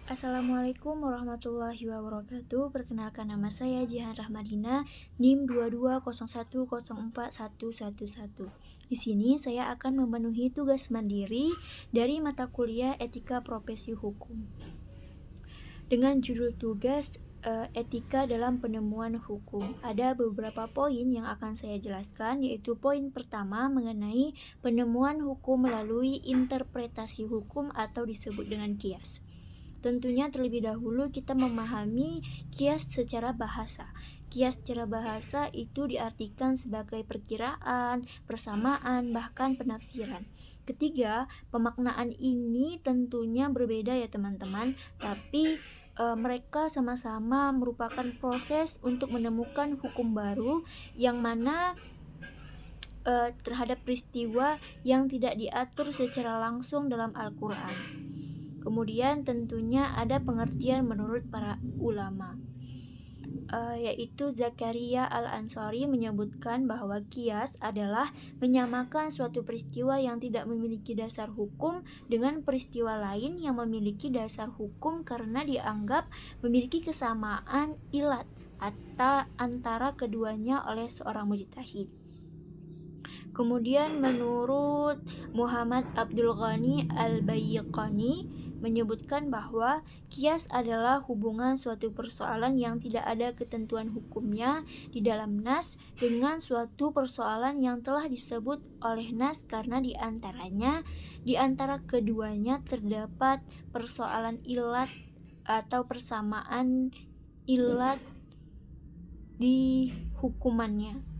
Assalamualaikum warahmatullahi wabarakatuh. Perkenalkan, nama saya Jihan Rahmadina, NIM 2201041111. Di sini saya akan memenuhi tugas mandiri dari mata kuliah Etika Profesi Hukum dengan judul tugas Etika dalam Penemuan Hukum. Ada beberapa poin yang akan saya jelaskan, yaitu poin pertama mengenai penemuan hukum melalui interpretasi hukum atau disebut dengan kias. Tentunya terlebih dahulu kita memahami kias secara bahasa. Kias secara bahasa itu diartikan sebagai perkiraan, persamaan, bahkan penafsiran. Ketiga, pemaknaan ini tentunya berbeda ya teman-teman, tapi mereka sama-sama merupakan proses untuk menemukan hukum baru yang mana terhadap peristiwa yang tidak diatur secara langsung dalam Al-Quran. Kemudian tentunya ada pengertian menurut para ulama, yaitu Zakaria Al-Ansari menyebutkan bahwa kias adalah menyamakan suatu peristiwa yang tidak memiliki dasar hukum dengan peristiwa lain yang memiliki dasar hukum karena dianggap memiliki kesamaan ilat atau antara keduanya oleh seorang mujtahid. Kemudian menurut Muhammad Abdul Ghani Al-Bayyaqani menyebutkan bahwa kias adalah hubungan suatu persoalan yang tidak ada ketentuan hukumnya di dalam nas dengan suatu persoalan yang telah disebut oleh nas karena di antara keduanya terdapat persoalan ilat atau persamaan ilat di hukumannya.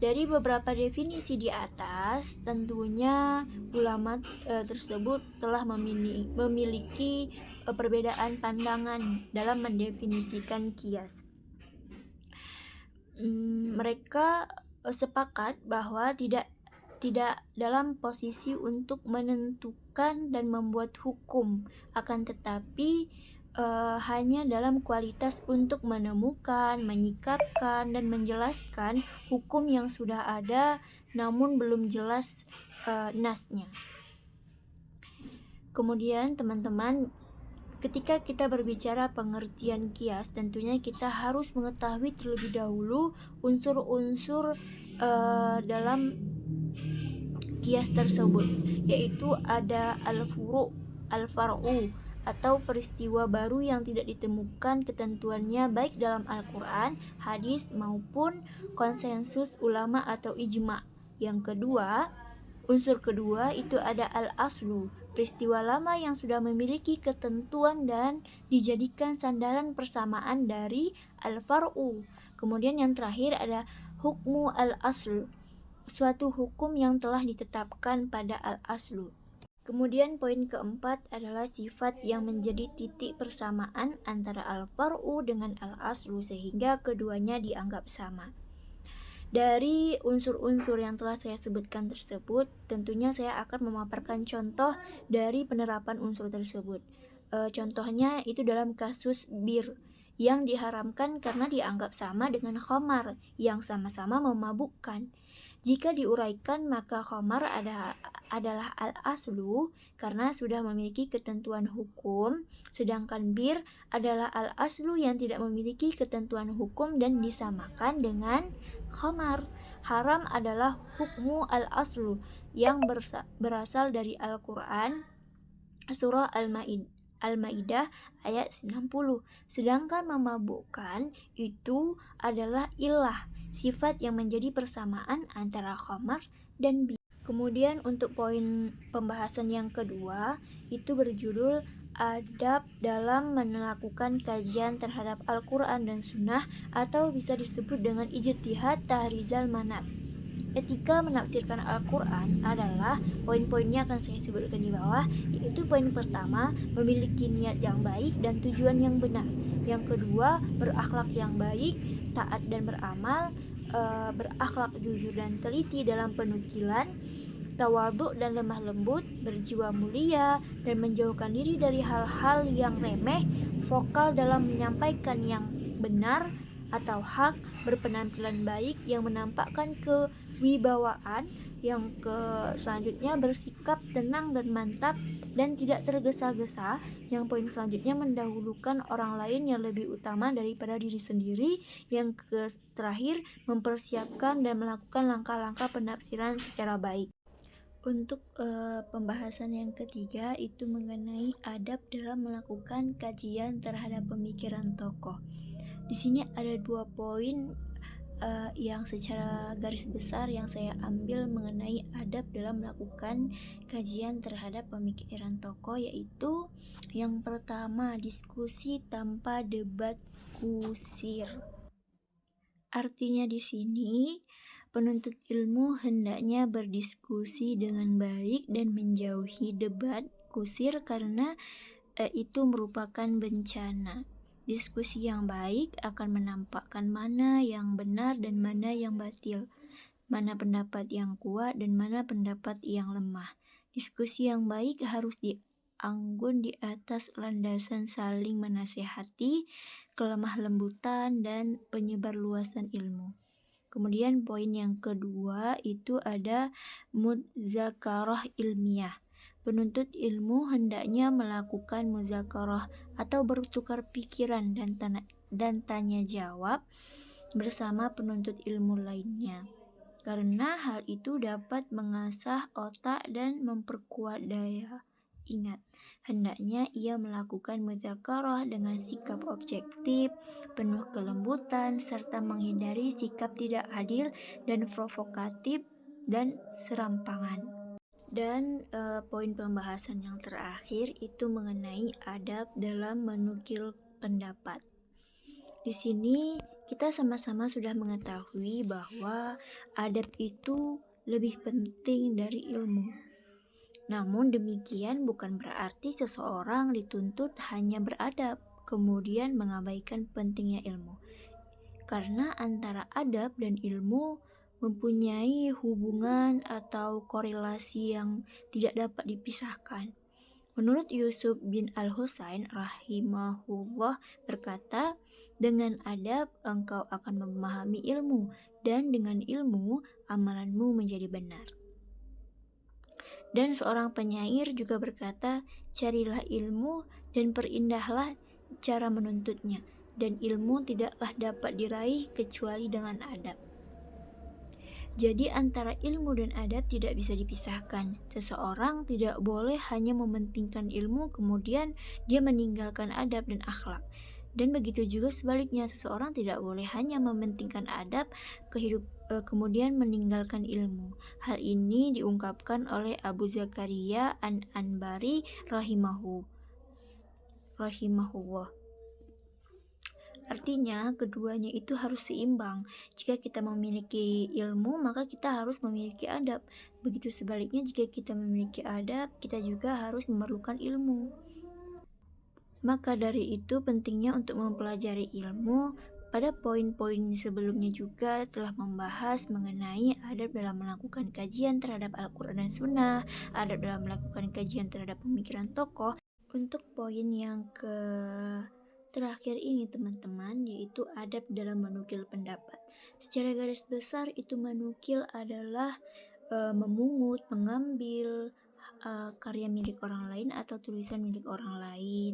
Dari beberapa definisi di atas, tentunya ulama tersebut telah memiliki perbedaan pandangan dalam mendefinisikan kias. Mereka sepakat bahwa tidak dalam posisi untuk menentukan dan membuat hukum, akan tetapi hanya dalam kualitas untuk menemukan, menyikapkan, dan menjelaskan hukum yang sudah ada namun belum jelas nasnya. Kemudian teman-teman, ketika kita berbicara pengertian kias, tentunya kita harus mengetahui terlebih dahulu unsur-unsur dalam kias tersebut, yaitu ada al-furu', al-far'u, atau peristiwa baru yang tidak ditemukan ketentuannya baik dalam Al-Quran, hadis, maupun konsensus ulama atau ijma'. Yang kedua, unsur kedua itu ada al-aslu, peristiwa lama yang sudah memiliki ketentuan dan dijadikan sandaran persamaan dari al-far'u. Kemudian yang terakhir ada hukmu al-aslu, suatu hukum yang telah ditetapkan pada al-aslu. Kemudian poin keempat adalah sifat yang menjadi titik persamaan antara al-far'u dengan al-aslu sehingga keduanya dianggap sama. Dari unsur-unsur yang telah saya sebutkan tersebut, tentunya saya akan memaparkan contoh dari penerapan unsur tersebut. Contohnya itu dalam kasus bir yang diharamkan karena dianggap sama dengan khamar yang sama-sama memabukkan. Jika diuraikan, maka khamar adalah al-aslu karena sudah memiliki ketentuan hukum, sedangkan bir adalah al-aslu yang tidak memiliki ketentuan hukum dan disamakan dengan khamar. Haram adalah hukmu al-aslu yang berasal dari Al-Quran, surah Al-Maidah ayat 90. Sedangkan memabukkan itu adalah ilah, sifat yang menjadi persamaan antara khamar dan bir. Kemudian untuk poin pembahasan yang kedua itu berjudul adab dalam melakukan kajian terhadap Al-Quran dan Sunnah, atau bisa disebut dengan ijtihad tahrizal manat. Etika menafsirkan Al-Quran adalah poin-poinnya akan saya sebutkan di bawah, yaitu poin pertama, memiliki niat yang baik dan tujuan yang benar. Yang kedua, berakhlak yang baik, taat dan beramal, berakhlak jujur dan teliti dalam penukilan, tawadhu dan lemah lembut, berjiwa mulia, dan menjauhkan diri dari hal-hal yang remeh, vokal dalam menyampaikan yang benar atau hak, berpenampilan baik yang menampakkan wibawaan. Yang selanjutnya bersikap tenang dan mantap dan tidak tergesa-gesa. Yang poin selanjutnya mendahulukan orang lain yang lebih utama daripada diri sendiri. Yang terakhir mempersiapkan dan melakukan langkah-langkah penafsiran secara baik. Untuk pembahasan yang ketiga itu mengenai adab dalam melakukan kajian terhadap pemikiran tokoh. Di sini ada 2 poin yang secara garis besar yang saya ambil mengenai adab dalam melakukan kajian terhadap pemikiran tokoh, yaitu yang pertama, diskusi tanpa debat kusir. Artinya di sini penuntut ilmu hendaknya berdiskusi dengan baik dan menjauhi debat kusir karena itu merupakan bencana. Diskusi yang baik akan menampakkan mana yang benar dan mana yang batil, mana pendapat yang kuat dan mana pendapat yang lemah. Diskusi yang baik harus dianggun di atas landasan saling menasihati, kelemah lembutan, dan penyebarluasan ilmu. Kemudian poin yang kedua itu ada mudzakarah ilmiah. Penuntut ilmu hendaknya melakukan muzakarah atau bertukar pikiran dan tanya jawab bersama penuntut ilmu lainnya. Karena hal itu dapat mengasah otak dan memperkuat daya ingat. Hendaknya ia melakukan muzakarah dengan sikap objektif, penuh kelembutan, serta menghindari sikap tidak adil dan provokatif dan serampangan. Dan poin pembahasan yang terakhir itu mengenai adab dalam menukil pendapat. Di sini kita sama-sama sudah mengetahui bahwa adab itu lebih penting dari ilmu. Namun demikian bukan berarti seseorang dituntut hanya beradab kemudian mengabaikan pentingnya ilmu. Karena antara adab dan ilmu mempunyai hubungan atau korelasi yang tidak dapat dipisahkan. Menurut Yusuf bin Al-Husain rahimahullah berkata, dengan adab engkau akan memahami ilmu dan dengan ilmu amalanmu menjadi benar. Dan seorang penyair juga berkata, carilah ilmu dan perindahlah cara menuntutnya, dan ilmu tidaklah dapat diraih kecuali dengan adab. Jadi antara ilmu dan adab tidak bisa dipisahkan. Seseorang tidak boleh hanya mementingkan ilmu kemudian dia meninggalkan adab dan akhlak. Dan begitu juga sebaliknya, seseorang tidak boleh hanya mementingkan adab kemudian meninggalkan ilmu. Hal ini diungkapkan oleh Abu Zakaria An-Anbari rahimahullah. Artinya keduanya itu harus seimbang. Jika kita memiliki ilmu, maka kita harus memiliki adab. Begitu sebaliknya, jika kita memiliki adab, kita juga harus memerlukan ilmu. Maka dari itu pentingnya untuk mempelajari ilmu. Pada poin-poin sebelumnya juga telah membahas mengenai adab dalam melakukan kajian terhadap Al-Quran dan Sunnah, adab dalam melakukan kajian terhadap pemikiran tokoh. Untuk poin yang terakhir ini teman-teman, yaitu adab dalam menukil pendapat. Secara garis besar itu menukil adalah memungut, mengambil karya milik orang lain atau tulisan milik orang lain.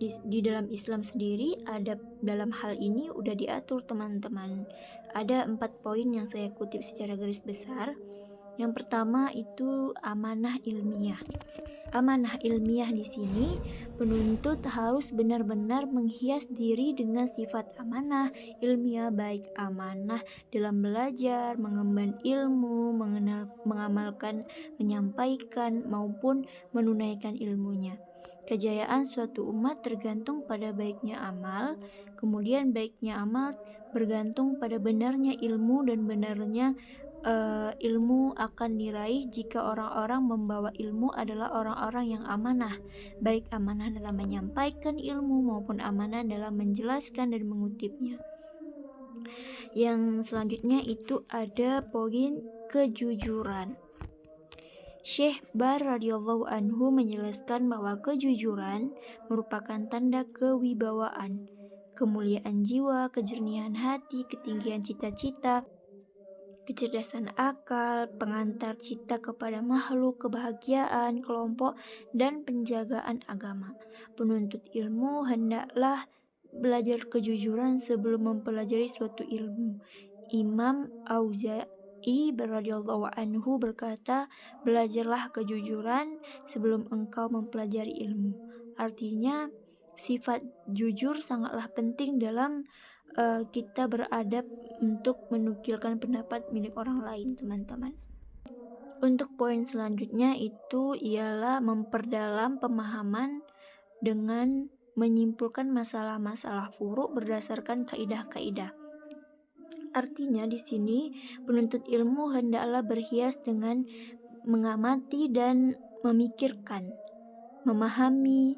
Di dalam Islam sendiri adab dalam hal ini udah diatur teman-teman. Ada 4 poin yang saya kutip secara garis besar. Yang pertama itu amanah ilmiah. Amanah ilmiah di sini penuntut harus benar-benar menghias diri dengan sifat amanah ilmiah, baik amanah dalam belajar, mengemban ilmu, mengamalkan, menyampaikan maupun menunaikan ilmunya. Kejayaan suatu umat tergantung pada baiknya amal, kemudian baiknya amal bergantung pada benarnya ilmu, dan benarnya ilmu akan diraih jika orang-orang membawa ilmu adalah orang-orang yang amanah, baik amanah dalam menyampaikan ilmu maupun amanah dalam menjelaskan dan mengutipnya. Yang selanjutnya itu ada poin kejujuran. Syekh Bar radhiyallahu anhu menjelaskan bahwa kejujuran merupakan tanda kewibawaan, kemuliaan jiwa, kejernihan hati, ketinggian cita-cita, kecerdasan akal, pengantar cita kepada makhluk, kebahagiaan kelompok, dan penjagaan agama. Penuntut ilmu hendaklah belajar kejujuran sebelum mempelajari suatu ilmu. Imam Auza'i radhiyallahu anhu berkata, "Belajarlah kejujuran sebelum engkau mempelajari ilmu." Artinya, sifat jujur sangatlah penting dalam kita beradab untuk menukilkan pendapat milik orang lain, teman-teman. Untuk poin selanjutnya itu ialah memperdalam pemahaman dengan menyimpulkan masalah-masalah furuk berdasarkan kaidah-kaidah. Artinya di sini penuntut ilmu hendaklah berhias dengan mengamati dan memikirkan, memahami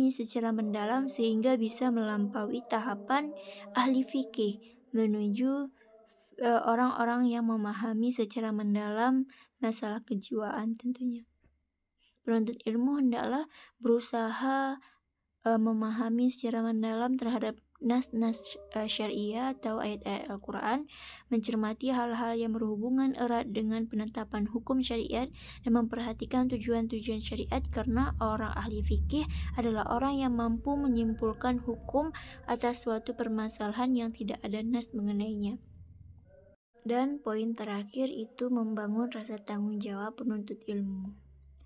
secara mendalam sehingga bisa melampaui tahapan ahli fikih menuju orang-orang yang memahami secara mendalam masalah kejiwaan tentunya. Penuntut ilmu hendaklah berusaha memahami secara mendalam terhadap nas-nas syariah atau ayat-ayat Al-Quran, mencermati hal-hal yang berhubungan erat dengan penetapan hukum syariat dan memperhatikan tujuan-tujuan syariat, karena orang ahli fikih adalah orang yang mampu menyimpulkan hukum atas suatu permasalahan yang tidak ada nas mengenainya. Dan poin terakhir itu membangun rasa tanggung jawab penuntut ilmu.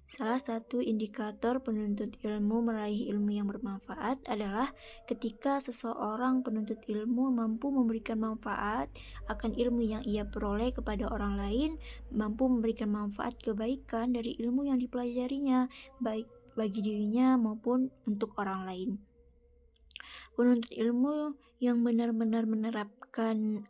Salah satu indikator penuntut ilmu meraih ilmu yang bermanfaat adalah ketika seseorang penuntut ilmu mampu memberikan manfaat akan ilmu yang ia peroleh kepada orang lain, mampu memberikan manfaat kebaikan dari ilmu yang dipelajarinya, baik bagi dirinya maupun untuk orang lain. Penuntut ilmu yang benar-benar menerapkan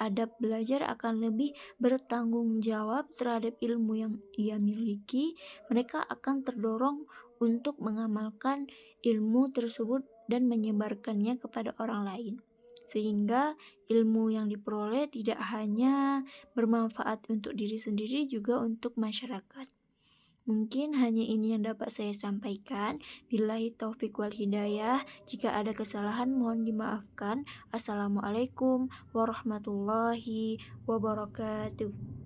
adab belajar akan lebih bertanggung jawab terhadap ilmu yang ia miliki. Mereka akan terdorong untuk mengamalkan ilmu tersebut dan menyebarkannya kepada orang lain, sehingga ilmu yang diperoleh tidak hanya bermanfaat untuk diri sendiri, juga untuk masyarakat. Mungkin hanya ini yang dapat saya sampaikan. Billahi taufiq wal hidayah. Jika ada kesalahan mohon dimaafkan. Assalamualaikum warahmatullahi wabarakatuh.